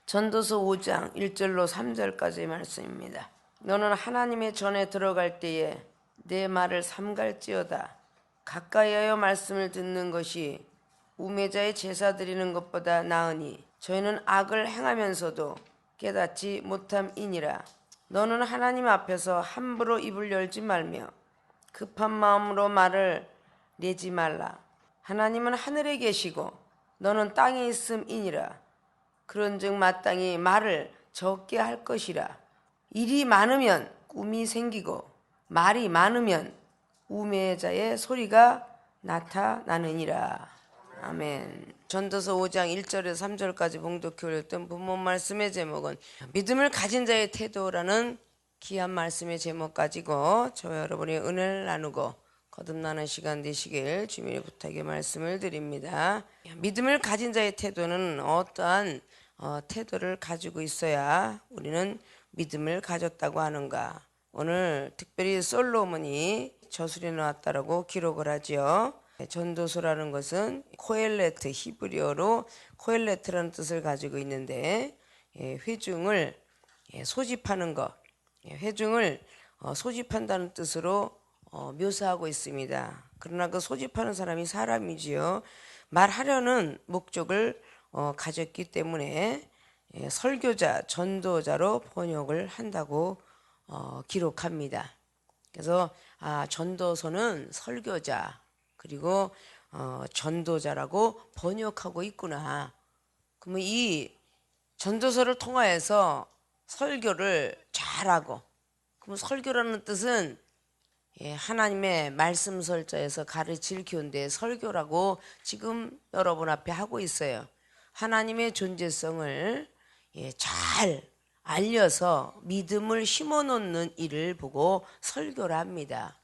전도서 5장 1절로 3절까지의 말씀입니다. 너는 하나님의 전에 들어갈 때에 내 말을 삼갈지어다. 가까이하여 말씀을 듣는 것이 우매자의 제사 드리는 것보다 나으니 저희는 악을 행하면서도 깨닫지 못함이니라. 너는 하나님 앞에서 함부로 입을 열지 말며 급한 마음으로 말을 내지 말라. 하나님은 하늘에 계시고 너는 땅에 있음이니라. 그런즉 마땅히 말을 적게 할 것이라. 일이 많으면 꿈이 생기고 말이 많으면 우매자의 소리가 나타나느니라. 아멘. 전도서 5장 1절에서 3절까지 봉독해 올렸던 본문 말씀의 제목은 믿음을 가진 자의 태도라는 귀한 말씀의 제목 가지고 저와 여러분이 은혜를 나누고 거듭나는 시간 되시길 주님의 부탁에 말씀을 드립니다. 믿음을 가진 자의 태도는 어떠한 태도를 가지고 있어야 우리는 믿음을 가졌다고 하는가? 오늘 특별히 솔로몬이 저술에 나왔다라고 기록을 하지요. 전도서라는 것은 코엘레트, 히브리어로 코엘레트라는 뜻을 가지고 있는데 회중을 소집하는 것, 회중을 소집한다는 뜻으로 묘사하고 있습니다. 그러나 그 소집하는 사람이 사람이지요. 말하려는 목적을 가졌기 때문에 설교자, 전도자로 번역을 한다고 기록합니다. 그래서 전도서는 설교자 그리고 전도자라고 번역하고 있구나. 그러면 이 전도서를 통하여서 설교를 잘하고, 그럼 설교라는 뜻은 하나님의 말씀설자에서 가르칠 교인데 설교라고 지금 여러분 앞에 하고 있어요. 하나님의 존재성을 잘 알려서 믿음을 심어놓는 일을 보고 설교를 합니다.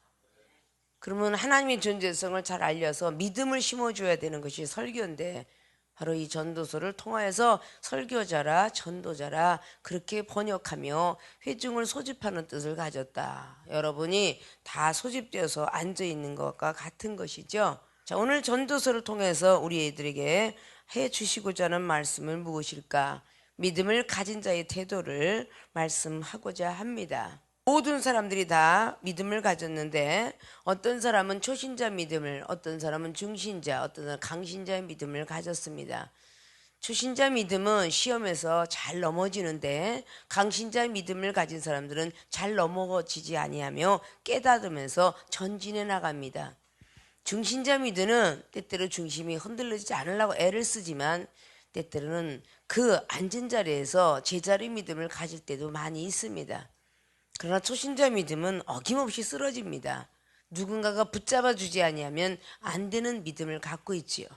그러면 하나님의 존재성을 잘 알려서 믿음을 심어줘야 되는 것이 설교인데, 바로 이 전도서를 통하여서 설교자라 전도자라 그렇게 번역하며 회중을 소집하는 뜻을 가졌다. 여러분이 다 소집되어서 앉아있는 것과 같은 것이죠. 자, 오늘 전도서를 통해서 우리 애들에게 해주시고자 하는 말씀은 무엇일까? 믿음을 가진 자의 태도를 말씀하고자 합니다. 모든 사람들이 다 믿음을 가졌는데 어떤 사람은 초신자 믿음을, 어떤 사람은 중신자, 어떤 사람은 강신자의 믿음을 가졌습니다. 초신자 믿음은 시험에서 잘 넘어지는데 강신자의 믿음을 가진 사람들은 잘 넘어지지 아니하며 깨닫으면서 전진해 나갑니다. 중신자 믿음은 때때로 중심이 흔들리지 않으려고 애를 쓰지만 때때로는 그 앉은 자리에서 제자리 믿음을 가질 때도 많이 있습니다. 그러나 초신자 믿음은 어김없이 쓰러집니다. 누군가가 붙잡아 주지 아니하면 안 되는 믿음을 갖고 있지요.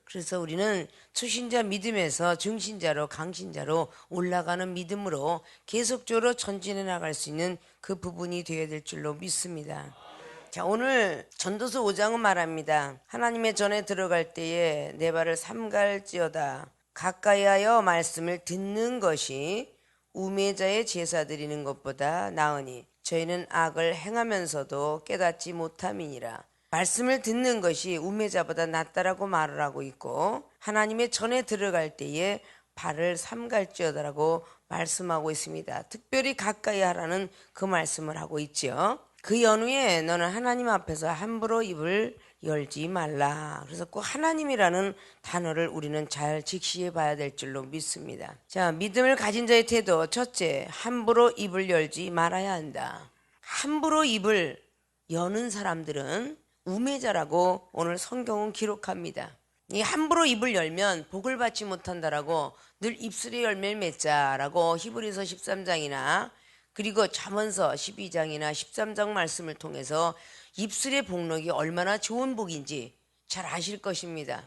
그래서 우리는 초신자 믿음에서 중신자로 강신자로 올라가는 믿음으로 계속적으로 전진해 나갈 수 있는 그 부분이 되어야 될 줄로 믿습니다. 자, 오늘 전도서 5장은 말합니다. 하나님의 전에 들어갈 때에 내 발을 삼갈지어다. 가까이하여 말씀을 듣는 것이 우매자의 제사 드리는 것보다 나으니 저희는 악을 행하면서도 깨닫지 못함이니라. 말씀을 듣는 것이 우매자보다 낫다라고 말을 하고 있고, 하나님의 전에 들어갈 때에 발을 삼갈지어다라고 말씀하고 있습니다. 특별히 가까이 하라는 그 말씀을 하고 있죠. 그 연후에 너는 하나님 앞에서 함부로 입을 열지 말라. 그래서 꼭 하나님이라는 단어를 우리는 잘 직시해 봐야 될 줄로 믿습니다. 자, 믿음을 가진 자의 태도. 첫째, 함부로 입을 열지 말아야 한다. 함부로 입을 여는 사람들은 우매자라고 오늘 성경은 기록합니다. 이 함부로 입을 열면 복을 받지 못한다라고 늘 입술에 열매를 맺자라고 히브리서 13장이나 그리고 잠언서 12장이나 13장 말씀을 통해서 입술의 복록이 얼마나 좋은 복인지 잘 아실 것입니다.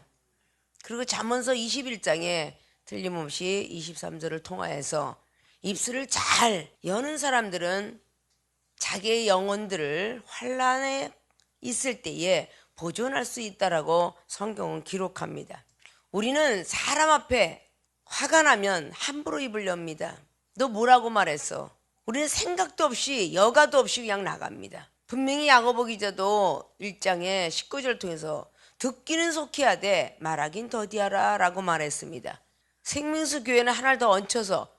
그리고 잠언서 21장에 틀림없이 23절을 통하여서 입술을 잘 여는 사람들은 자기의 영혼들을 환난에 있을 때에 보존할 수 있다라고 성경은 기록합니다. 우리는 사람 앞에 화가 나면 함부로 입을 엽니다. 너 뭐라고 말했어? 우리는 생각도 없이 여가도 없이 그냥 나갑니다. 분명히 야고보 기자도 1장에 19절 통해서 듣기는 속히 하되 말하긴 더디하라 라고 말했습니다. 생명수 교회는 하나를 더 얹혀서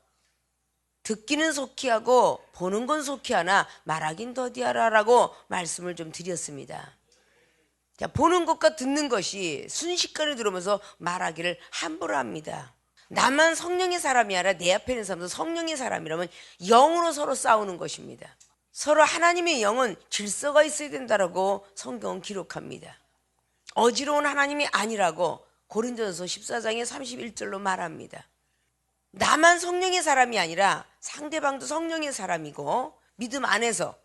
듣기는 속히 하고 보는 건 속히 하나 말하긴 더디하라라고 말씀을 좀 드렸습니다. 자, 보는 것과 듣는 것이 순식간에 들어오면서 말하기를 함부로 합니다. 나만 성령의 사람이 아니라 내 앞에 있는 사람도 성령의 사람이라면 영으로 서로 싸우는 것입니다. 서로 하나님의 영은 질서가 있어야 된다라고 성경은 기록합니다. 어지러운 하나님이 아니라고 고린도전서 14장의 31절로 말합니다. 나만 성령의 사람이 아니라 상대방도 성령의 사람이고 믿음 안에서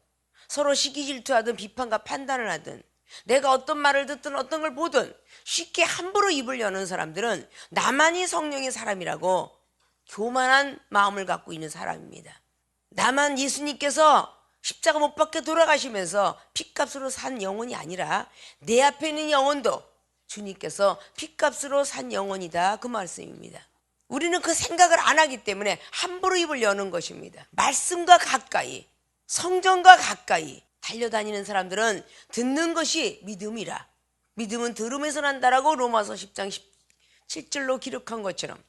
서로 시기 질투하든 비판과 판단을 하든 내가 어떤 말을 듣든 어떤 걸 보든 쉽게 함부로 입을 여는 사람들은 나만이 성령의 사람이라고 교만한 마음을 갖고 있는 사람입니다. 나만 예수님께서 십자가 못 박혀 돌아가시면서 핏값으로 산 영혼이 아니라 내 앞에 있는 영혼도 주님께서 핏값으로 산 영혼이다, 그 말씀입니다. 우리는 그 생각을 안 하기 때문에 함부로 입을 여는 것입니다. 말씀과 가까이, 성전과 가까이 달려다니는 사람들은 듣는 것이 믿음이라, 믿음은 들음에서 난다라고 로마서 10장 17절로 기록한 것처럼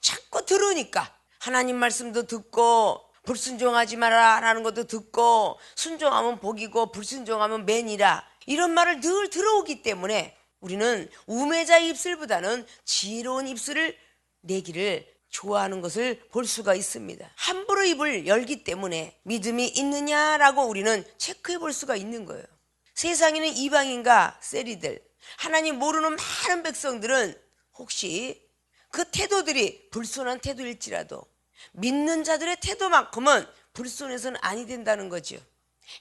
자꾸 들으니까 하나님 말씀도 듣고 불순종하지 마라 라는 것도 듣고 순종하면 복이고 불순종하면 매니라 이런 말을 늘 들어오기 때문에 우리는 우매자의 입술보다는 지혜로운 입술을 내기를 좋아하는 것을 볼 수가 있습니다. 함부로 입을 열기 때문에 믿음이 있느냐라고 우리는 체크해 볼 수가 있는 거예요. 세상에는 이방인과 세리들, 하나님 모르는 많은 백성들은 혹시 그 태도들이 불순한 태도일지라도 믿는 자들의 태도만큼은 불순해서는 아니 된다는 거죠.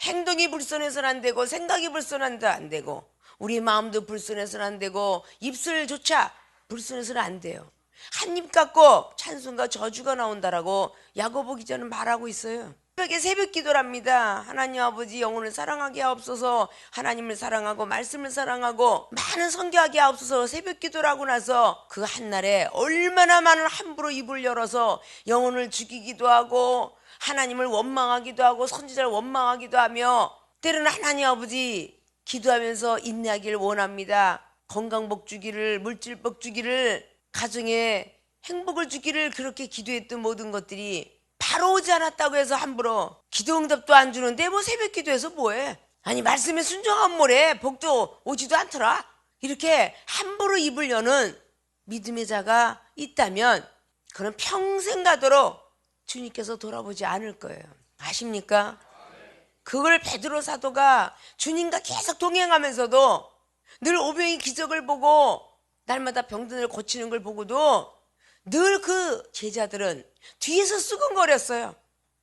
행동이 불순해서는 안 되고 생각이 불순한데 안 되고 우리 마음도 불순해서는 안 되고 입술조차 불순해서는 안 돼요. 한 입 갖고 찬송과 저주가 나온다라고 야고보 기자는 말하고 있어요. 새벽에 새벽 기도를 합니다. 하나님 아버지 영혼을 사랑하게 하옵소서, 하나님을 사랑하고 말씀을 사랑하고 많은 선교하게 하옵소서 새벽 기도를 하고 나서 그 한날에 얼마나 많은 함부로 입을 열어서 영혼을 죽이기도 하고 하나님을 원망하기도 하고 선지자를 원망하기도 하며 때로는 하나님 아버지 기도하면서 인내하기를 원합니다. 건강복 주기를, 물질복 주기를, 가정에 행복을 주기를 그렇게 기도했던 모든 것들이 바로 오지 않았다고 해서 함부로 기도 응답도 안 주는데 뭐 새벽 기도해서 뭐해? 아니 말씀에 순종하면 뭐래? 복도 오지도 않더라. 이렇게 함부로 입을 여는 믿음의 자가 있다면 그는 평생 가도록 주님께서 돌아보지 않을 거예요. 아십니까? 그걸 베드로 사도가 주님과 계속 동행하면서도 늘 오병이 기적을 보고 날마다 병든을 고치는 걸 보고도 늘 그 제자들은 뒤에서 수근거렸어요.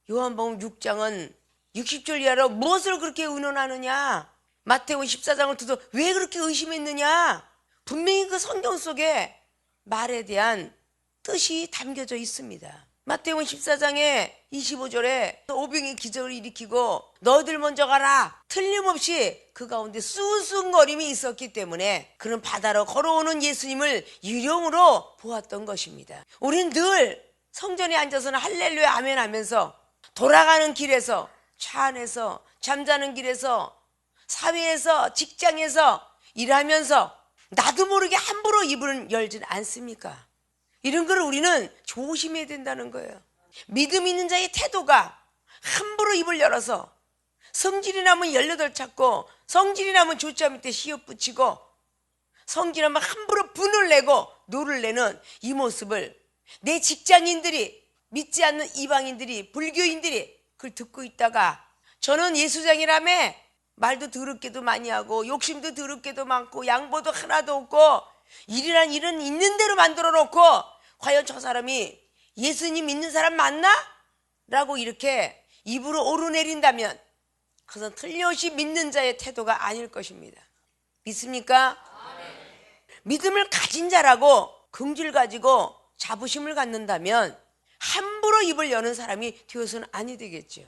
요한복음 6장은 60절 이하로 무엇을 그렇게 의논하느냐, 마태복음 14장을 두도 왜 그렇게 의심했느냐, 분명히 그 성경 속에 말에 대한 뜻이 담겨져 있습니다. 마태복음 14장에 25절에 오병이 기적을 일으키고 너희들 먼저 가라, 틀림없이 그 가운데 쑤순거림이 있었기 때문에 그는 바다로 걸어오는 예수님을 유령으로 보았던 것입니다. 우린 늘 성전에 앉아서는 할렐루야 아멘 하면서 돌아가는 길에서, 차 안에서, 잠자는 길에서, 사회에서, 직장에서 일하면서 나도 모르게 함부로 입을 열진 않습니까? 이런 걸 우리는 조심해야 된다는 거예요. 믿음 있는 자의 태도가 함부로 입을 열어서 성질이 나면 18 찾고 성질이 나면 조차 밑에 시옷 붙이고 성질나면 함부로 분을 내고 노를 내는 이 모습을 내 직장인들이, 믿지 않는 이방인들이, 불교인들이 그걸 듣고 있다가 저는 예수장이라며 말도 더럽게도 많이 하고 욕심도 더럽게도 많고 양보도 하나도 없고 일이란 일은 있는 대로 만들어 놓고 과연 저 사람이 예수님 믿는 사람 맞나? 라고 이렇게 입으로 오르내린다면 그것은 틀림없이 믿는 자의 태도가 아닐 것입니다. 믿습니까? 믿음을 가진 자라고 긍지를 가지고 자부심을 갖는다면 함부로 입을 여는 사람이 되어서는 아니 되겠죠.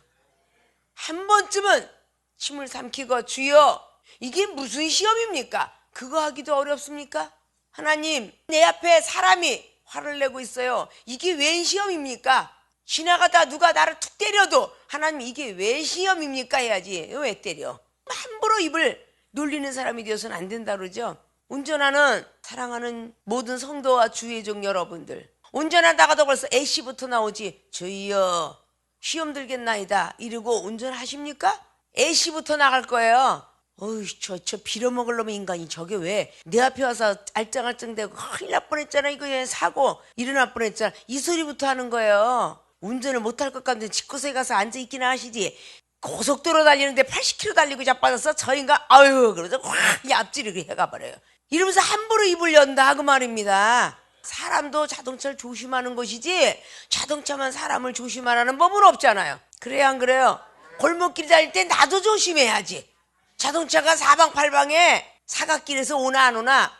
한 번쯤은 침을 삼키고 주여 이게 무슨 시험입니까? 그거 하기도 어렵습니까? 하나님 내 앞에 사람이 화를 내고 있어요. 이게 웬 시험입니까? 지나가다 누가 나를 툭 때려도 하나님 이게 왜 시험입니까? 해야지. 왜 때려? 함부로 입을 놀리는 사람이 되어서는 안 된다 그러죠. 운전하는 사랑하는 모든 성도와 주의 종 여러분들, 운전하다가도 벌써 애씨부터 나오지. 저희요 시험 들겠나이다 이러고 운전하십니까? 애씨부터 나갈 거예요. 어이 저 빌어먹을 놈의 인간이 저게 왜 내 앞에 와서 알짱알짱대고 큰일 날 뻔했잖아. 이거 사고 일어날 뻔했잖아. 이 소리부터 하는 거예요. 운전을 못할 것 같은데 집구석에 가서 앉아있기나 하시지. 고속도로 달리는데 80km 달리고 자빠졌어 저 인간. 아유 그러면서 확 앞지르게 해가버려요. 이러면서 함부로 입을 연다 그 말입니다. 사람도 자동차를 조심하는 것이지 자동차만 사람을 조심하라는 법은 없잖아요. 그래요 안 그래요? 골목길 다닐 때 나도 조심해야지. 자동차가 사방팔방에 사각길에서 오나 안 오나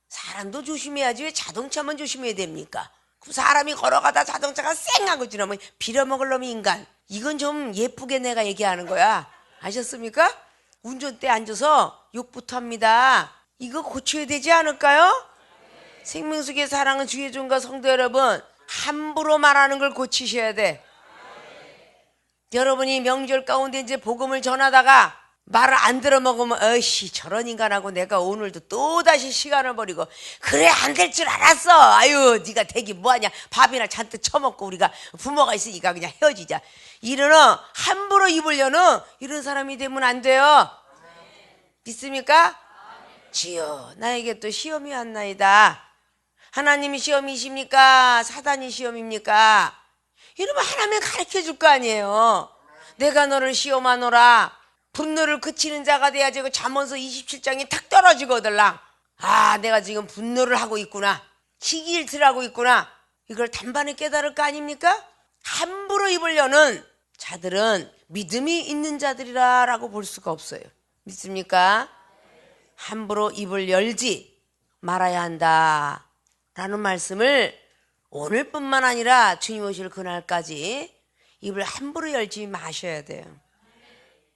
사람도 조심해야지 왜 자동차만 조심해야 됩니까? 그 사람이 걸어가다 자동차가 쌩하고 지나면 빌어먹을 놈이 인간. 이건 좀 예쁘게 내가 얘기하는 거야. 아셨습니까? 운전대에 앉아서 욕부터 합니다. 이거 고쳐야 되지 않을까요? 생명수의 사랑은 주의 종과 성도 여러분, 함부로 말하는 걸 고치셔야 돼. 여러분이 명절 가운데 이제 복음을 전하다가 말을 안 들어먹으면 어이씨 저런 인간하고 내가 오늘도 또다시 시간을 버리고 그래 안 될 줄 알았어. 아유 네가 되기 뭐하냐. 밥이나 잔뜩 처먹고 우리가 부모가 있으니까 그냥 헤어지자. 이러는 함부로 입을 여는 이런 사람이 되면 안 돼요. 믿습니까? 주여 나에게 또 시험이 왔나이다. 하나님이 시험이십니까? 사단이 시험입니까? 이러면 하나님 가르쳐 줄 거 아니에요. 내가 너를 시험하노라. 분노를 그치는 자가 돼야지. 그 잠언서 27장이 탁 떨어지거들랑. 아 내가 지금 분노를 하고 있구나. 시기일틀 하고 있구나. 이걸 단번에 깨달을 거 아닙니까? 함부로 입을 여는 자들은 믿음이 있는 자들이라 라고 볼 수가 없어요. 믿습니까? 함부로 입을 열지 말아야 한다 라는 말씀을 오늘뿐만 아니라 주님 오실 그날까지 입을 함부로 열지 마셔야 돼요.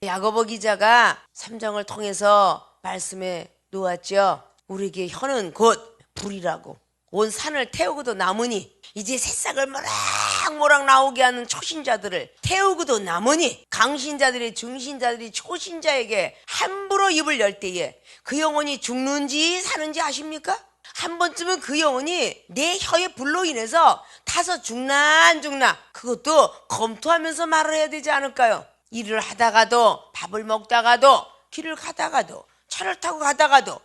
야고보 기자가 3장을 통해서 말씀해 놓았죠. 우리에게 혀는 곧 불이라고. 온 산을 태우고도 남으니 이제 새싹을 모락모락 나오게 하는 초신자들을 태우고도 남으니 강신자들이 중신자들이 초신자에게 함부로 입을 열 때에 그 영혼이 죽는지 사는지 아십니까? 한 번쯤은 그 영혼이 내 혀의 불로 인해서 타서 죽나 안 죽나 그것도 검토하면서 말을 해야 되지 않을까요? 일을 하다가도 밥을 먹다가도 길을 가다가도 차를 타고 가다가도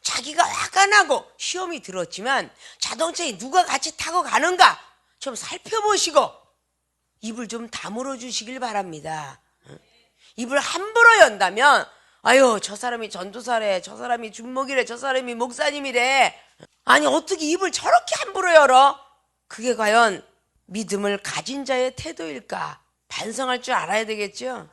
자기가 화가 나고 시험이 들었지만 자동차에 누가 같이 타고 가는가 좀 살펴보시고 입을 좀 다물어 주시길 바랍니다. 입을 함부로 연다면 아유 저 사람이 전도사래, 저 사람이 준목이래, 저 사람이 목사님이래. 아니 어떻게 입을 저렇게 함부로 열어? 그게 과연 믿음을 가진 자의 태도일까? 반성할 줄 알아야 되겠죠.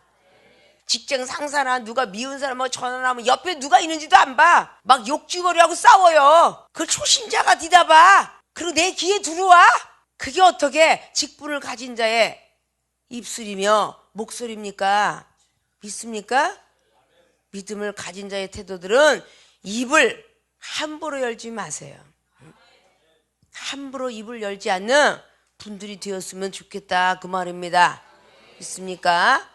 직장 상사나 누가 미운 사람하고 전화하면 옆에 누가 있는지도 안 봐. 막 욕지거리하고 싸워요. 그걸 초신자가 뒤다봐. 그리고 내 귀에 들어와. 그게 어떻게 직분을 가진 자의 입술이며 목소리입니까? 믿습니까? 믿음을 가진 자의 태도들은 입을 함부로 열지 마세요. 함부로 입을 열지 않는 분들이 되었으면 좋겠다 그 말입니다. 있습니까?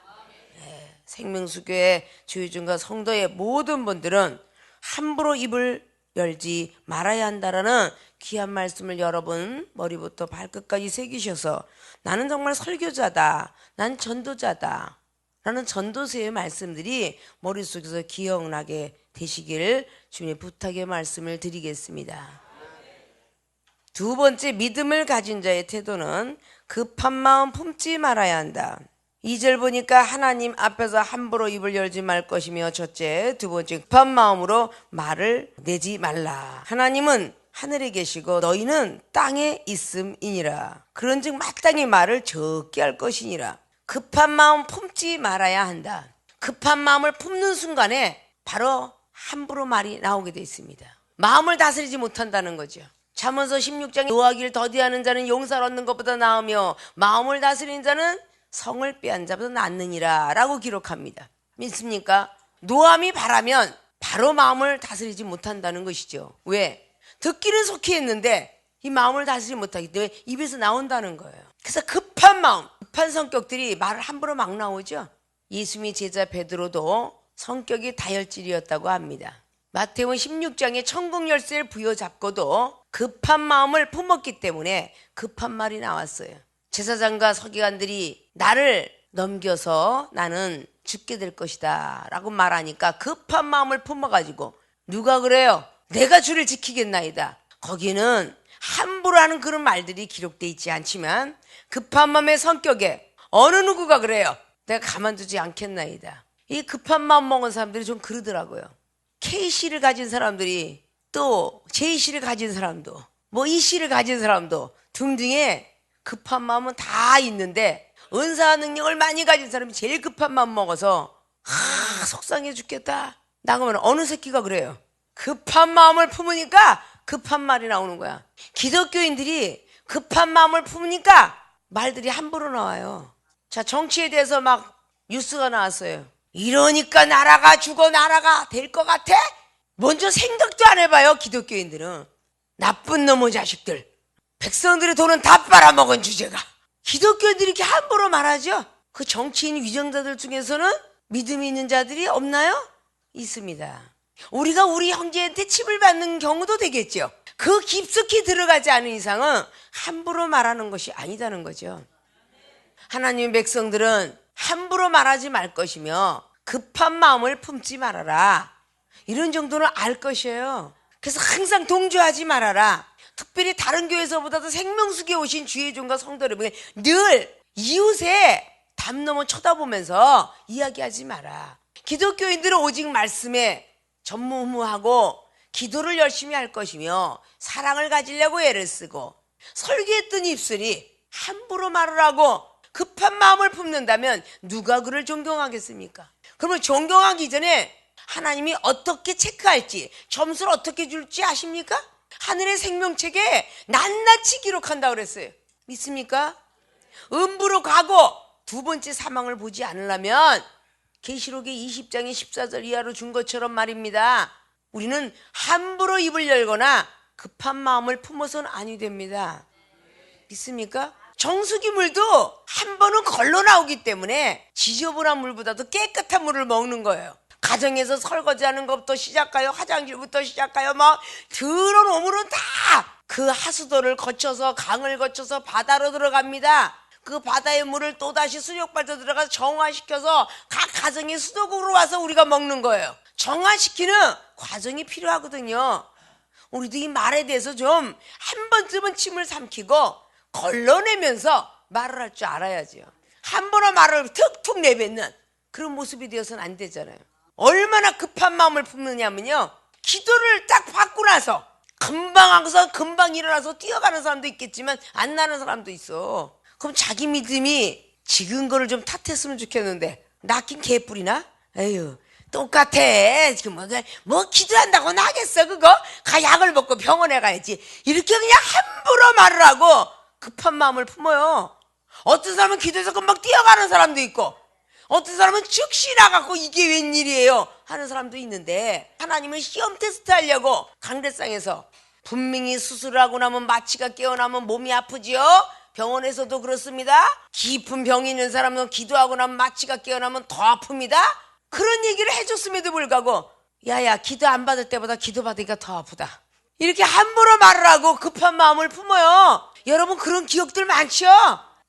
네, 생명수교회 주의중과 성도의 모든 분들은 함부로 입을 열지 말아야 한다라는 귀한 말씀을 여러분 머리부터 발끝까지 새기셔서 나는 정말 설교자다, 난 전도자다 라는 전도서의 말씀들이 머릿속에서 기억나게 되시길 주님의 부탁의 말씀을 드리겠습니다. 두 번째, 믿음을 가진 자의 태도는 급한 마음 품지 말아야 한다. 2절 보니까 하나님 앞에서 함부로 입을 열지 말 것이며, 첫째, 두 번째, 급한 마음으로 말을 내지 말라. 하나님은 하늘에 계시고 너희는 땅에 있음이니라. 그런즉 마땅히 말을 적게 할 것이니라. 급한 마음 품지 말아야 한다. 급한 마음을 품는 순간에 바로 함부로 말이 나오게 돼 있습니다. 마음을 다스리지 못한다는 거죠. 잠언서 16장에 노하기를 더디하는 자는 용서를 얻는 것보다 나으며 마음을 다스리는 자는 성을 빼앗는 자보다 낫느니라 라고 기록합니다. 믿습니까? 노함이 바라면 바로 마음을 다스리지 못한다는 것이죠. 왜? 듣기는 속히 했는데 이 마음을 다스리지 못하기 때문에 입에서 나온다는 거예요. 그래서 급한 마음, 급한 성격들이 말을 함부로 막 나오죠. 예수님의 제자 베드로도 성격이 다혈질이었다고 합니다. 마태복음 16장에 천국 열쇠를 부여잡고도 급한 마음을 품었기 때문에 급한 말이 나왔어요. 제사장과 서기관들이 나를 넘겨서 나는 죽게 될 것이다 라고 말하니까 급한 마음을 품어가지고 누가 그래요? 내가 주를 지키겠나이다. 거기는 함부로 하는 그런 말들이 기록되어 있지 않지만 급한 마음의 성격에 어느 누구가 그래요? 내가 가만두지 않겠나이다. 이 급한 마음 먹은 사람들이 좀 그러더라고요. K씨를 가진 사람들이 또 J씨를 가진 사람도 뭐 E씨를 가진 사람도 등등의 급한 마음은 다 있는데 은사와 능력을 많이 가진 사람이 제일 급한 마음 먹어서 속상해 죽겠다. 나가면 어느 새끼가 그래요. 급한 마음을 품으니까 급한 말이 나오는 거야. 기독교인들이 급한 마음을 품으니까 말들이 함부로 나와요. 자, 정치에 대해서 막 뉴스가 나왔어요. 이러니까 나라가 죽어 나라가 될 것 같아? 먼저 생각도 안 해봐요. 기독교인들은. 나쁜 놈의 자식들. 백성들의 돈은 다 빨아먹은 주제가. 기독교인들이 이렇게 함부로 말하죠. 그 정치인 위정자들 중에서는 믿음이 있는 자들이 없나요? 있습니다. 우리가 우리 형제한테 칩을 받는 경우도 되겠죠. 그 깊숙이 들어가지 않은 이상은 함부로 말하는 것이 아니다는 거죠. 하나님의 백성들은 함부로 말하지 말 것이며 급한 마음을 품지 말아라. 이런 정도는 알 것이에요. 그래서 항상 동조하지 말아라. 특별히 다른 교회에서보다도 생명수기에 오신 주의 종과 성도 여러분, 늘 이웃의 담 넘어 쳐다보면서 이야기하지 마라. 기독교인들은 오직 말씀에 전무후무하고 기도를 열심히 할 것이며 사랑을 가지려고 애를 쓰고 설교했던 입술이 함부로 말을 하고 급한 마음을 품는다면 누가 그를 존경하겠습니까? 그러면 존경하기 전에 하나님이 어떻게 체크할지, 점수를 어떻게 줄지 아십니까? 하늘의 생명책에 낱낱이 기록한다고 그랬어요. 믿습니까? 음부로 가고 두 번째 사망을 보지 않으려면 계시록의 20장의 14절 이하로 준 것처럼 말입니다. 우리는 함부로 입을 열거나 급한 마음을 품어서는 아니 됩니다. 믿습니까? 정수기 물도 한 번은 걸러 나오기 때문에 지저분한 물보다도 깨끗한 물을 먹는 거예요. 가정에서 설거지하는 것부터 시작하여 화장실부터 시작하여 막 더러운 오물은 다 그 하수도를 거쳐서 강을 거쳐서 바다로 들어갑니다. 그 바다의 물을 또다시 수족발도 들어가서 정화시켜서 각 가정의 수도국으로 와서 우리가 먹는 거예요. 정화시키는 과정이 필요하거든요. 우리도 이 말에 대해서 좀 한 번쯤은 침을 삼키고 걸러내면서 말을 할 줄 알아야죠. 함부로 말을 툭툭 내뱉는 그런 모습이 되어서는 안 되잖아요. 얼마나 급한 마음을 품느냐면요, 기도를 딱 받고 나서 금방 하고서 금방 일어나서 뛰어가는 사람도 있겠지만 안 나는 사람도 있어. 그럼 자기 믿음이 지금 거를 좀 탓했으면 좋겠는데 낚인 개뿔이나? 에휴, 똑같아. 지금 뭐 기도한다고 나겠어 그거? 가 약을 먹고 병원에 가야지. 이렇게 그냥 함부로 말을 하고 급한 마음을 품어요. 어떤 사람은 기도해서 금방 뛰어가는 사람도 있고 어떤 사람은 즉시 나가고 이게 웬일이에요 하는 사람도 있는데, 하나님은 시험 테스트 하려고 강대상에서 분명히 수술을 하고 나면 마취가 깨어나면 몸이 아프지요. 병원에서도 그렇습니다. 깊은 병이 있는 사람은 기도하고 나면 마취가 깨어나면 더 아픕니다. 그런 얘기를 해줬음에도 불구하고 야야 기도 안 받을 때보다 기도 받으니까 더 아프다, 이렇게 함부로 말을 하고 급한 마음을 품어요. 여러분 그런 기억들 많죠?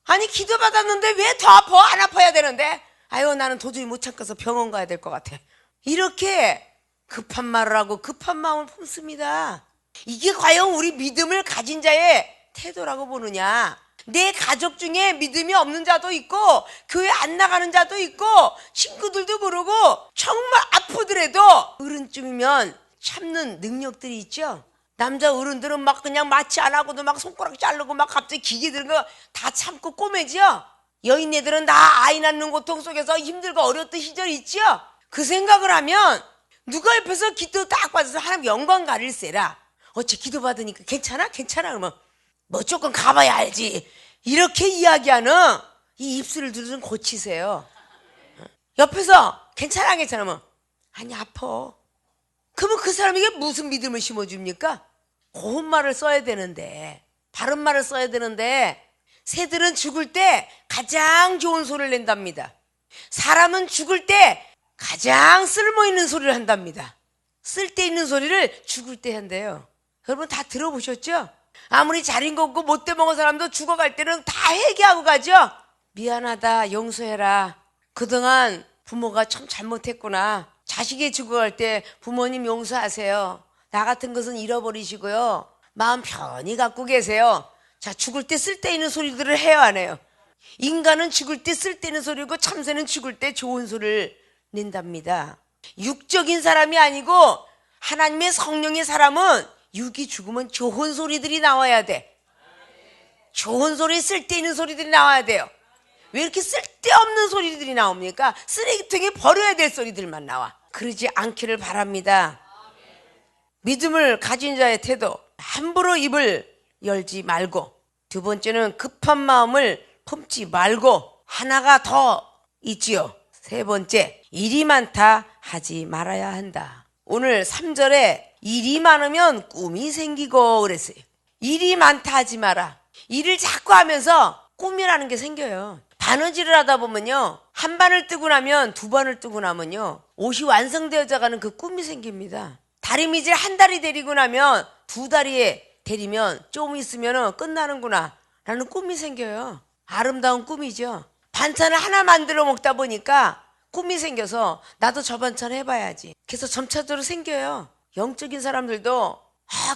아니 기도 받았는데 왜 더 아파? 안 아파야 되는데 아유 나는 도저히 못 참고서 병원 가야 될 것 같아, 이렇게 급한 말을 하고 급한 마음을 품습니다. 이게 과연 우리 믿음을 가진 자의 태도라고 보느냐? 내 가족 중에 믿음이 없는 자도 있고 교회 안 나가는 자도 있고 친구들도 그러고 정말 아프더라도 어른쯤이면 참는 능력들이 있죠. 남자 어른들은 막 그냥 마취 안 하고도 막 손가락 자르고 막 갑자기 기계 드는 거 다 참고 꼬매죠. 여인네들은 다 아이 낳는 고통 속에서 힘들고 어려웠던 시절이 있죠. 그 생각을 하면 누가 옆에서 기도 딱 받아서 하나님 영광 가릴세라, 어째 기도 받으니까 괜찮아? 괜찮아? 그러면 뭐 조금 가봐야 알지, 이렇게 이야기하는 이 입술을 좀 고치세요. 옆에서 괜찮아 괜찮으면 아니 아파. 그러면 그 사람에게 무슨 믿음을 심어줍니까? 고운 말을 써야 되는데, 바른 말을 써야 되는데 새들은 죽을 때 가장 좋은 소리를 낸답니다. 사람은 죽을 때 가장 쓸모있는 소리를 한답니다. 쓸데있는 소리를 죽을 때 한대요. 여러분 다 들어보셨죠? 아무리 잘인 거 없고 못돼 먹은 사람도 죽어갈 때는 다 회개하고 가죠. 미안하다, 용서해라. 그동안 부모가 참 잘못했구나. 자식이 죽어갈 때 부모님 용서하세요. 나 같은 것은 잃어버리시고요. 마음 편히 갖고 계세요. 자, 죽을 때 쓸데있는 소리들을 해요, 안 해요? 인간은 죽을 때 쓸데있는 소리고 참새는 죽을 때 좋은 소리를 낸답니다. 육적인 사람이 아니고 하나님의 성령의 사람은 육이 죽으면 좋은 소리들이 나와야 돼. 좋은 소리, 쓸데있는 소리들이 나와야 돼요. 왜 이렇게 쓸데없는 소리들이 나옵니까? 쓰레기통에 버려야 될 소리들만 나와. 그러지 않기를 바랍니다. 믿음을 가진 자의 태도, 함부로 입을 열지 말고, 두 번째는 급한 마음을 품지 말고, 하나가 더 있지요. 세 번째, 일이 많다 하지 말아야 한다. 오늘 3절에 일이 많으면 꿈이 생기고 그랬어요. 일이 많다 하지 마라. 일을 자꾸 하면서 꿈이라는 게 생겨요. 바느질을 하다 보면요, 한 반을 뜨고 나면 두 반을 뜨고 나면요, 옷이 완성되어져 가는 그 꿈이 생깁니다. 다리미질 한 다리 데리고 나면 두 다리에 데리면 좀 있으면 끝나는구나 라는 꿈이 생겨요. 아름다운 꿈이죠. 반찬을 하나 만들어 먹다 보니까 꿈이 생겨서 나도 저 반찬 해봐야지. 그래서 점차적으로 생겨요. 영적인 사람들도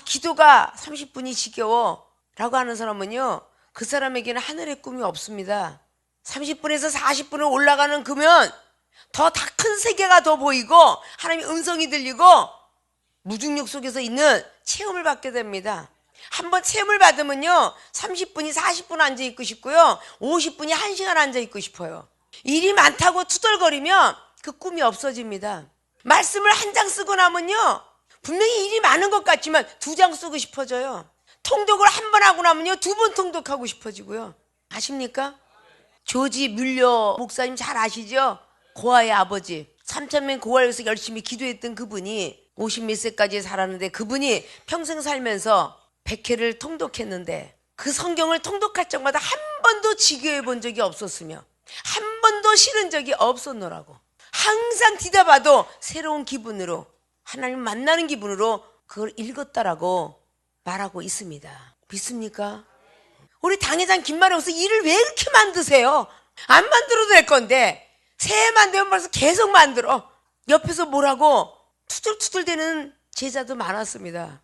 기도가 30분이 지겨워 라고 하는 사람은요, 그 사람에게는 하늘의 꿈이 없습니다. 30분에서 40분을 올라가는 그면 더 다 큰 세계가 더 보이고 하나님의 음성이 들리고 무중력 속에서 있는 체험을 받게 됩니다. 한번 체험을 받으면요, 30분이 40분 앉아있고 싶고요, 50분이 1시간 앉아있고 싶어요. 일이 많다고 투덜거리면 그 꿈이 없어집니다. 말씀을 한 장 쓰고 나면요, 분명히 일이 많은 것 같지만 2장 쓰고 싶어져요. 통독을 한 번 하고 나면요, 2번 통독하고 싶어지고요. 아십니까? 조지 뮬러 목사님 잘 아시죠? 고아의 아버지. 삼천명 고아에서 열심히 기도했던 그분이 50몇 세까지 살았는데, 그분이 평생 살면서 100회를 통독했는데 그 성경을 통독할 적마다 한 번도 지겨해 본 적이 없었으며 한 번도 싫은 적이 없었노라고. 항상 뒤다 봐도 새로운 기분으로, 하나님 만나는 기분으로 그걸 읽었다라고 말하고 있습니다. 믿습니까? 우리 당회장 김만혜 목사 일을 왜 이렇게 만드세요? 안 만들어도 될 건데 새해만 되면 벌써 계속 만들어. 옆에서 뭐라고 투덜투덜대는 제자도 많았습니다.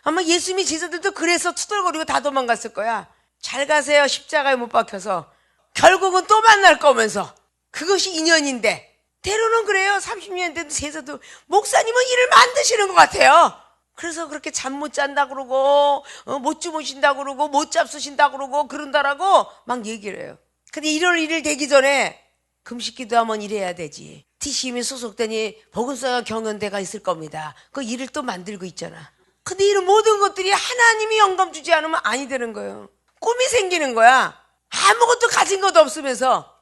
아마 예수님이 제자들도 그래서 투덜거리고 다 도망갔을 거야. 잘 가세요, 십자가에 못 박혀서. 결국은 또 만날 거면서. 그것이 인연인데 때로는 그래요. 30년 된 제자도 목사님은 일을 만드시는 것 같아요. 그래서 그렇게 잠 못 잔다 그러고 못 주무신다 그러고 못 잡수신다 그러고 그런다라고 막 얘기를 해요. 근데 1월 1일 되기 전에 금식기도 하면 일해야 되지. TCM이 소속되니 복음성과 경연대가 있을 겁니다. 그 일을 또 만들고 있잖아. 근데 이런 모든 것들이 하나님이 영감 주지 않으면 아니 되는 거예요. 꿈이 생기는 거야. 아무것도 가진 것도 없으면서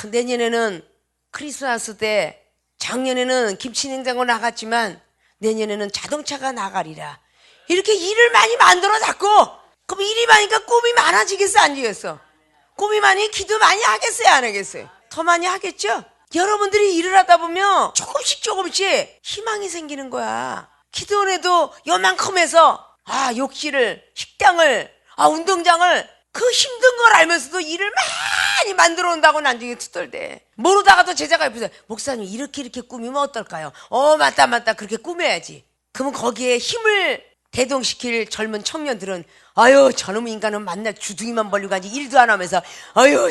내년에는 크리스마스 때, 작년에는 김치냉장고 나갔지만 내년에는 자동차가 나가리라. 이렇게 일을 많이 만들어 놨고, 그럼 일이 많으니까 꿈이 많아지겠어, 안 지겠어? 꿈이 많으니 기도 많이 하겠어요, 안 하겠어요? 더 많이 하겠죠? 여러분들이 일을 하다 보면 조금씩 희망이 생기는 거야. 기도원에도 요만큼 해서 욕실을, 식당을, 운동장을, 그 힘든 걸 알면서도 일을 많이 만들어 온다고 나중에 투덜대. 모르다가도 제자가 옆에서 목사님 이렇게 꾸미면 어떨까요? 맞다 그렇게 꾸며야지. 그러면 거기에 힘을 대동시킬 젊은 청년들은 저놈 인간은 만날 주둥이만 벌리고 가지 일도 안 하면서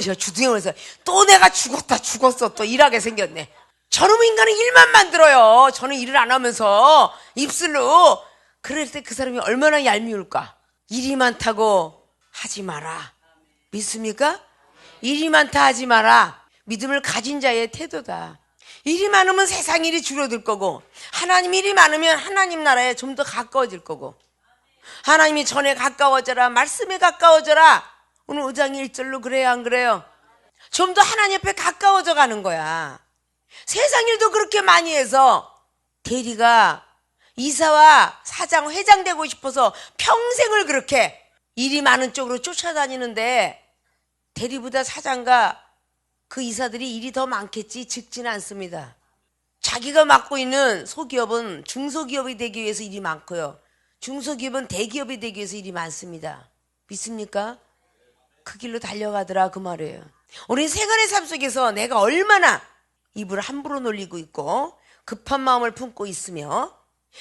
저 주둥이면서 또 내가 죽었어 또 일하게 생겼네. 저놈 인간은 일만 만들어요. 저는 일을 안 하면서 입술로. 그럴 때 그 사람이 얼마나 얄미울까. 일이 많다고 하지 마라. 믿습니까? 일이 많다 하지 마라. 믿음을 가진 자의 태도다. 일이 많으면 세상 일이 줄어들 거고, 하나님 일이 많으면 하나님 나라에 좀 더 가까워질 거고, 하나님이 전에 가까워져라, 말씀에 가까워져라. 오늘 5장 1절로 그래요, 안 그래요? 좀 더 하나님 옆에 가까워져 가는 거야. 세상 일도 그렇게 많이 해서 대리가 이사와 사장, 회장 되고 싶어서 평생을 그렇게 일이 많은 쪽으로 쫓아다니는데, 대리보다 사장과 그 이사들이 일이 더 많겠지 적지는 않습니다. 자기가 맡고 있는 소기업은 중소기업이 되기 위해서 일이 많고요, 중소기업은 대기업이 되기 위해서 일이 많습니다. 믿습니까? 그 길로 달려가더라 그 말이에요. 우리 생활의 삶 속에서 내가 얼마나 입을 함부로 놀리고 있고 급한 마음을 품고 있으며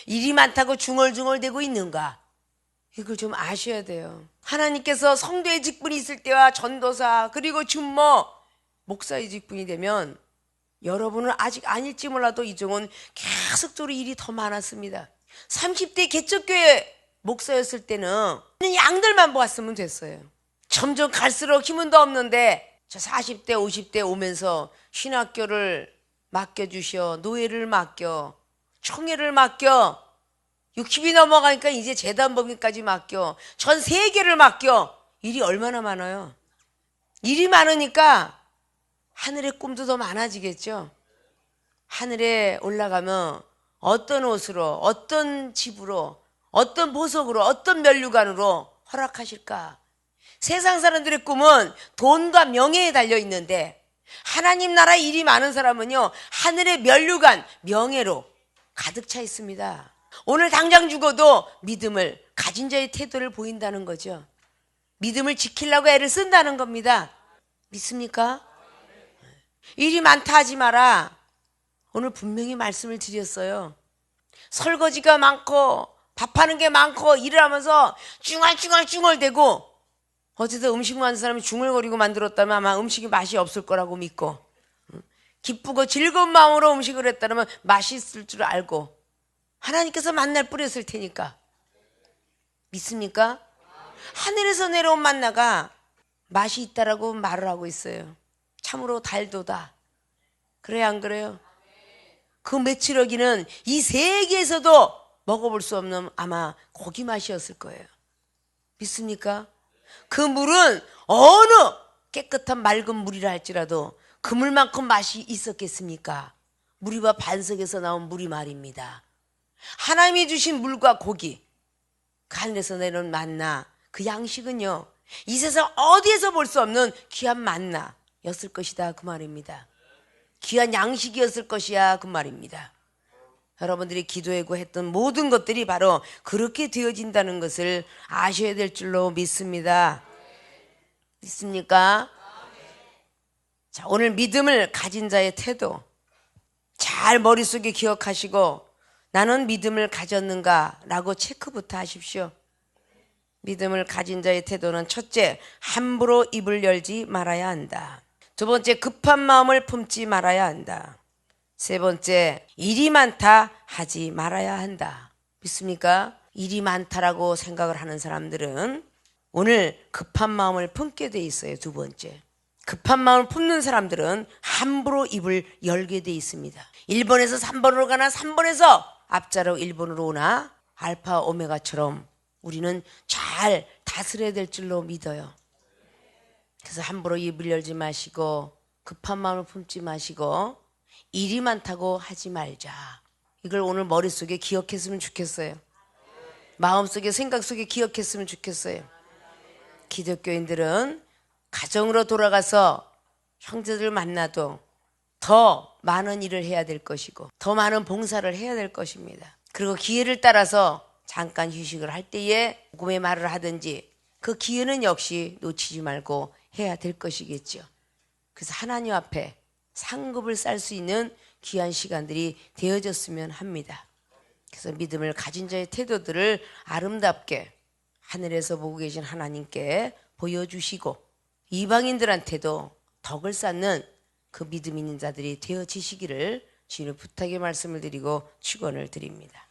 일이 많다고 중얼중얼대고 있는가, 이걸 좀 아셔야 돼요. 하나님께서 성도의 직분이 있을 때와 전도사 그리고 준모 목사의 직분이 되면 여러분은 아직 아닐지 몰라도 이종은 계속적으로 일이 더 많았습니다. 30대 개척교회 목사였을 때는 양들만 보았으면 됐어요. 점점 갈수록 힘은 더 없는데 저 40대 50대 오면서 신학교를 맡겨주셔, 노예를 맡겨, 총회를 맡겨, 60이 넘어가니까 이제 재단법인까지 맡겨, 전 세계를 맡겨. 일이 얼마나 많아요. 일이 많으니까 하늘의 꿈도 더 많아지겠죠. 하늘에 올라가면 어떤 옷으로, 어떤 집으로, 어떤 보석으로, 어떤 면류관으로 허락하실까. 세상 사람들의 꿈은 돈과 명예에 달려 있는데 하나님 나라 일이 많은 사람은요, 하늘의 면류관, 명예로 가득 차 있습니다. 오늘 당장 죽어도 믿음을 가진 자의 태도를 보인다는 거죠. 믿음을 지키려고 애를 쓴다는 겁니다. 믿습니까? 일이 많다 하지 마라. 오늘 분명히 말씀을 드렸어요. 설거지가 많고 밥하는 게 많고 일을 하면서 중얼중얼대고, 어디서 음식 만든 사람이 중얼거리고 만들었다면 아마 음식이 맛이 없을 거라고 믿고, 기쁘고 즐거운 마음으로 음식을 했다면 맛있을 줄 알고, 하나님께서 만날 뿌렸을 테니까. 믿습니까? 하늘에서 내려온 만나가 맛이 있다라고 말을 하고 있어요. 참으로 달도다. 그래요, 안 그래요? 그 메추려기는 이 세계에서도 먹어볼 수 없는 아마 고기 맛이었을 거예요. 믿습니까? 그 물은 어느 깨끗한 맑은 물이라 할지라도 그 물만큼 맛이 있었겠습니까? 무리와 반석에서 나온 물이 말입니다. 하나님이 주신 물과 고기, 그 하늘에서 내려온 만나, 그 양식은요, 이 세상 어디에서 볼 수 없는 귀한 만나였을 것이다 그 말입니다. 귀한 양식이었을 것이야 그 말입니다. 여러분들이 기도하고 했던 모든 것들이 바로 그렇게 되어진다는 것을 아셔야 될 줄로 믿습니다. 믿습니까? 자, 오늘 믿음을 가진 자의 태도 잘 머릿속에 기억하시고, 나는 믿음을 가졌는가 라고 체크부터 하십시오. 믿음을 가진 자의 태도는 첫째, 함부로 입을 열지 말아야 한다. 두 번째, 급한 마음을 품지 말아야 한다. 세 번째, 일이 많다 하지 말아야 한다. 믿습니까? 일이 많다라고 생각을 하는 사람들은 오늘 급한 마음을 품게 돼 있어요. 두 번째, 급한 마음을 품는 사람들은 함부로 입을 열게 돼 있습니다. 1번에서 3번으로 가나 3번에서 앞자로 1번으로 오나 알파 오메가처럼 우리는 잘 다스려야 될 줄로 믿어요. 그래서 함부로 입을 열지 마시고 급한 마음을 품지 마시고 일이 많다고 하지 말자. 이걸 오늘 머릿속에 기억했으면 좋겠어요. 마음속에, 생각 속에 기억했으면 좋겠어요. 기독교인들은 가정으로 돌아가서 형제들 만나도 더 많은 일을 해야 될 것이고 더 많은 봉사를 해야 될 것입니다. 그리고 기회를 따라서 잠깐 휴식을 할 때에 복음의 말을 하든지 그 기회는 역시 놓치지 말고 해야 될 것이겠죠. 그래서 하나님 앞에 상급을 쌓을 수 있는 귀한 시간들이 되어졌으면 합니다. 그래서 믿음을 가진 자의 태도들을 아름답게 하늘에서 보고 계신 하나님께 보여주시고 이방인들한테도 덕을 쌓는 그 믿음 있는 자들이 되어지시기를 주님의 부탁의 말씀을 드리고 축원을 드립니다.